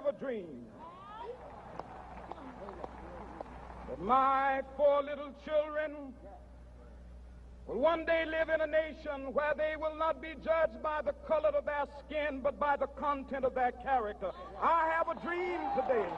have a dream that my 4 little children will one day live in a nation where they will not be judged by the color of their skin, but by the content of their character. I have a dream today.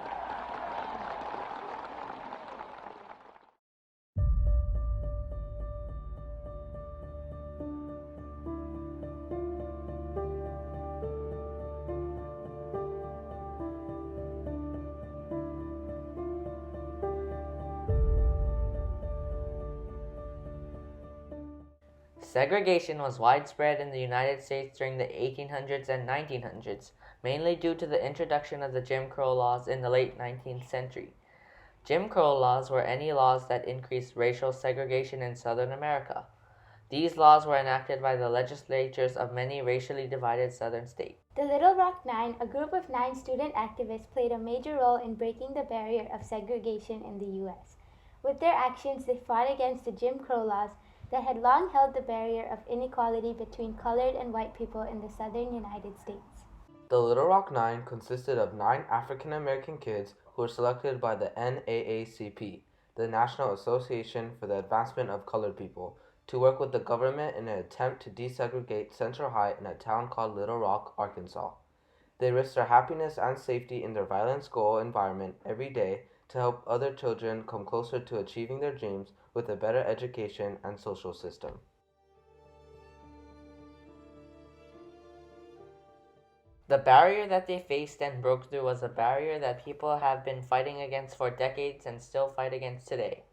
Segregation was widespread in the United States during the 1800s and 1900s, mainly due to the introduction of the Jim Crow laws in the late 19th century. Jim Crow laws were any laws that increased racial segregation in Southern America. These laws were enacted by the legislatures of many racially divided southern states. The Little Rock Nine, a group of 9 student activists, played a major role in breaking the barrier of segregation in the U.S. With their actions, they fought against the Jim Crow laws that had long held the barrier of inequality between colored and white people in the southern United States. The Little Rock Nine consisted of 9 African American kids who were selected by the NAACP, the National Association for the Advancement of Colored People, to work with the government in an attempt to desegregate Central High in a town called Little Rock, Arkansas. They risked their happiness and safety in their violent school environment every day to help other children come closer to achieving their dreams with a better education and social system. The barrier that they faced and broke through was a barrier that people have been fighting against for decades and still fight against today.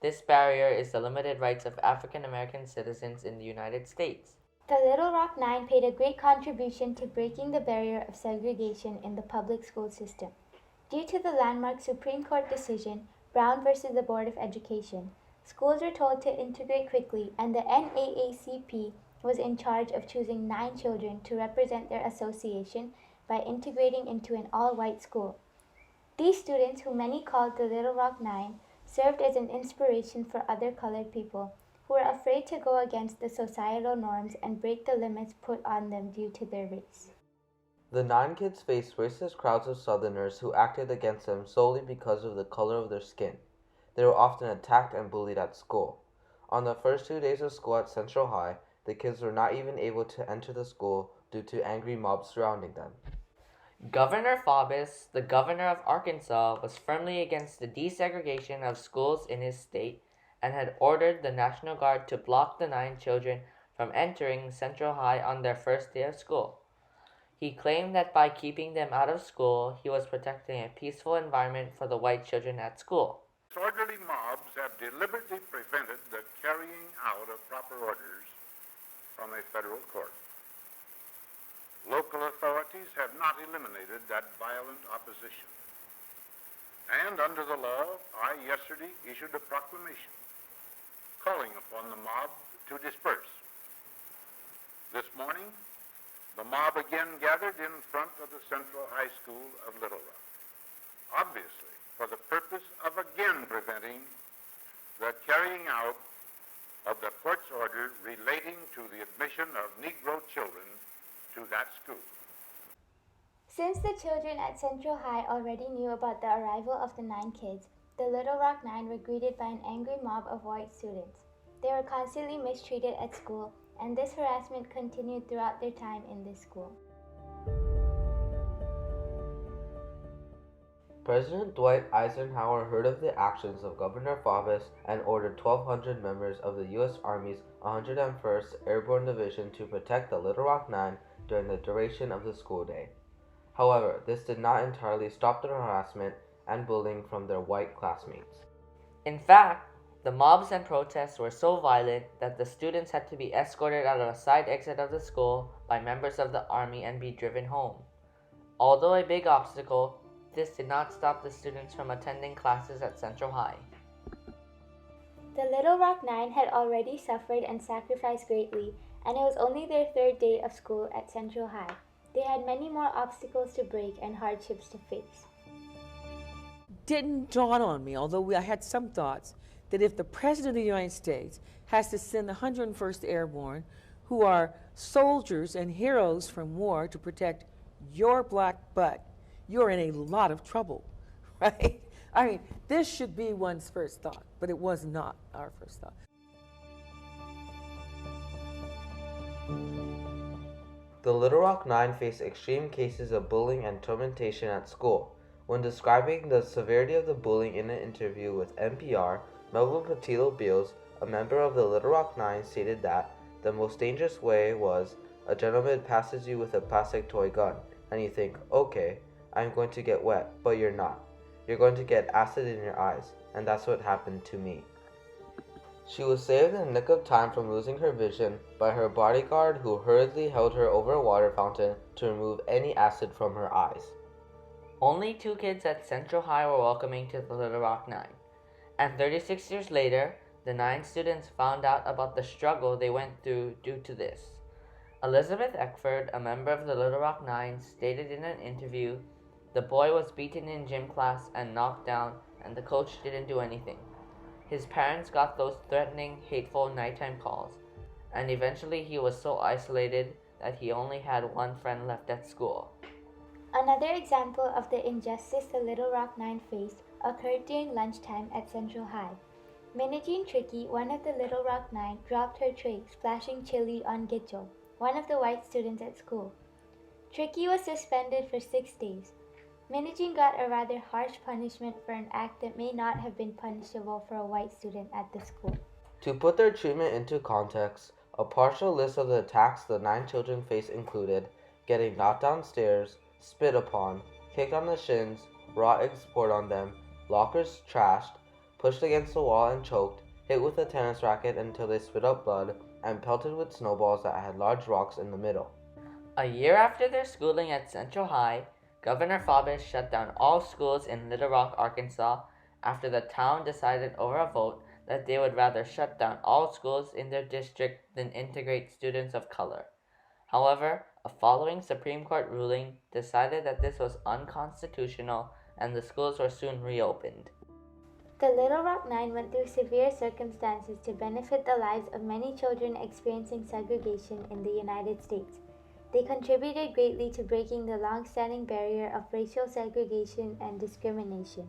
This barrier is the limited rights of African American citizens in the United States. The Little Rock Nine paid a great contribution to breaking the barrier of segregation in the public school system. Due to the landmark Supreme Court decision, Brown versus the Board of Education, schools were told to integrate quickly, and the NAACP was in charge of choosing 9 children to represent their association by integrating into an all-white school. These students, who many called the Little Rock Nine, served as an inspiration for other colored people who were afraid to go against the societal norms and break the limits put on them due to their race. The 9 kids faced racist crowds of Southerners who acted against them solely because of the color of their skin. They were often attacked and bullied at school. On the first 2 days of school at Central High, the kids were not even able to enter the school due to angry mobs surrounding them. Governor Faubus, the governor of Arkansas, was firmly against the desegregation of schools in his state and had ordered the National Guard to block the 9 children from entering Central High on their first day of school. He claimed that by keeping them out of school, he was protecting a peaceful environment for the white children at school. Disorderly mobs have deliberately prevented the carrying out of proper orders from a federal court. Local authorities have not eliminated that violent opposition. And under the law, I yesterday issued a proclamation calling upon the mob to disperse. This morning, the mob again gathered in front of the Central High School of Little Rock, obviously for the purpose of again preventing the carrying out of the court's order relating to the admission of Negro children to that school. Since the children at Central High already knew about the arrival of the 9 kids, the Little Rock Nine were greeted by an angry mob of white students. They were constantly mistreated at school, and this harassment continued throughout their time in this school. President Dwight Eisenhower heard of the actions of Governor Faubus and ordered 1,200 members of the U.S. Army's 101st Airborne Division to protect the Little Rock Nine during the duration of the school day. However, this did not entirely stop the harassment and bullying from their white classmates. In fact, the mobs and protests were so violent that the students had to be escorted out of a side exit of the school by members of the army and be driven home. Although a big obstacle, this did not stop the students from attending classes at Central High. The Little Rock Nine had already suffered and sacrificed greatly, and it was only their 3rd day of school at Central High. They had many more obstacles to break and hardships to face. Didn't dawn on me, although I had some thoughts, that if the President of the United States has to send the 101st Airborne, who are soldiers and heroes from war, to protect your black butt, you're in a lot of trouble, right? I mean, this should be one's first thought, but it was not our first thought. The Little Rock Nine faced extreme cases of bullying and tormentation at school. When describing the severity of the bullying in an interview with NPR, Melvin Patilo Beals, a member of the Little Rock Nine, stated that the most dangerous way was a gentleman passes you with a plastic toy gun, and you think, okay, I'm going to get wet, but you're not. You're going to get acid in your eyes, and that's what happened to me. She was saved in the nick of time from losing her vision by her bodyguard, who hurriedly held her over a water fountain to remove any acid from her eyes. Only 2 kids at Central High were welcoming to the Little Rock Nine, and 36 years later, the 9 students found out about the struggle they went through due to this. Elizabeth Eckford, a member of the Little Rock Nine, stated in an interview, "The boy was beaten in gym class and knocked down, and the coach didn't do anything. His parents got those threatening, hateful nighttime calls, and eventually he was so isolated that he only had one friend left at school." Another example of the injustice the Little Rock Nine faced occurred during lunchtime at Central High. Minijine Tricky, one of the Little Rock Nine, dropped her tray, splashing chili on Gitchell, one of the white students at school. Tricky was suspended for 6 days. Minijine got a rather harsh punishment for an act that may not have been punishable for a white student at the school. To put their treatment into context, a partial list of the attacks the 9 children faced included getting knocked downstairs, spit upon, kicked on the shins, raw eggs poured on them, lockers trashed, pushed against the wall and choked, hit with a tennis racket until they spit up blood, and pelted with snowballs that had large rocks in the middle. A year after their schooling at Central High, Governor Faubus shut down all schools in Little Rock, Arkansas, after the town decided over a vote that they would rather shut down all schools in their district than integrate students of color. However, a following Supreme Court ruling decided that this was unconstitutional, and the schools were soon reopened. The Little Rock Nine went through severe circumstances to benefit the lives of many children experiencing segregation in the United States. They contributed greatly to breaking the long-standing barrier of racial segregation and discrimination.